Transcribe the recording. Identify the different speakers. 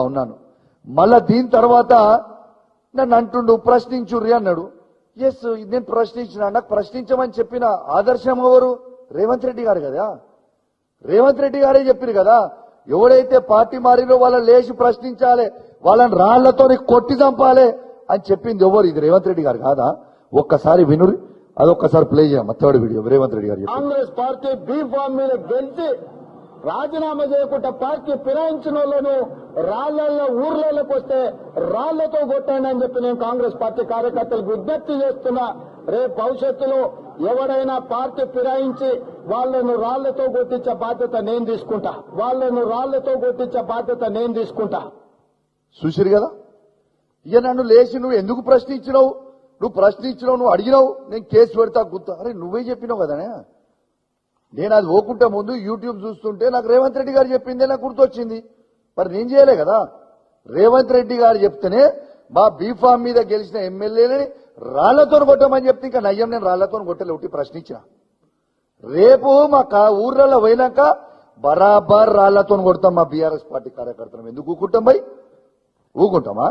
Speaker 1: ఉన్నాను. మళ్ళా దీని తర్వాత నన్ను అంటుండు ప్రశ్నించుర్రి అన్నాడు. ఎస్, నేను ప్రశ్నించిన. నాకు ప్రశ్నించమని చెప్పిన ఆదర్శం ఎవరు? రేవంత్ రెడ్డి గారు కదా. రేవంత్ రెడ్డి గారే చెప్పారు కదా, ఎవడైతే పార్టీ మారిలో వాళ్ళని లేచి ప్రశ్నించాలి, వాళ్ళని రాళ్లతో కొట్టి చంపాలి అని చెప్పింది ఎవరు? ఇది రేవంత్ రెడ్డి గారు కాదా? ఒక్కసారి వినురి, అదొక్కసారి ప్లే చేయమ్మా. థర్డ్ వీడియో రేవంత్ రెడ్డి గారు.
Speaker 2: కాంగ్రెస్ పార్టీ బీ ఫామ్ మీద గెలిచి రాజీనామా చేయకుండా పార్టీ ఫిరాయించిన వాళ్ళను రాళ్లలో ఊర్లలోకి వస్తే రాళ్లతో కొట్టండి అని చెప్పి నేను కాంగ్రెస్ పార్టీ కార్యకర్తలకు విజ్ఞప్తి చేస్తున్నా. రేపు భవిష్యత్తులో ఎవరైనా పార్టీ ఫిరాయించి వాళ్లను రాళ్లతో కొట్టించే బాధ్యత నేను తీసుకుంటా. వాళ్లను రాళ్లతో కొట్టించే బాధ్యత నేను తీసుకుంటా.
Speaker 1: చూసిరు కదా, ఇక నన్ను లేచి నువ్వు ఎందుకు ప్రశ్నించినావు, నువ్వు ప్రశ్నించినావు, నువ్వు అడిగినావు, నేను కేసు పెడతా గుర్తా. అరే నువ్వే చెప్పినావు కదనే. నేను అది ఓకుంటే ముందు యూట్యూబ్ చూస్తుంటే నాకు రేవంత్ రెడ్డి గారు చెప్పిందే నాకు గుర్తొచ్చింది. మరి నేను చేయలే కదా. రేవంత్ రెడ్డి గారు చెప్తేనే మా బీఫామ్ మీద గెలిచిన ఎమ్మెల్యేలని రాళ్లతో కొట్టమని చెప్తే ఇంకా నయ్యం నేను రాళ్లతో కొట్టలే, ఒకటి ప్రశ్నించిన. రేపు మా ఊర్లలో పోయినాక బరాబర్ రాళ్లతో కొడతాం మా బీఆర్ఎస్ పార్టీ కార్యకర్తలు. ఎందుకు ఊకుంటాం భయ్? ఊకుంటామా?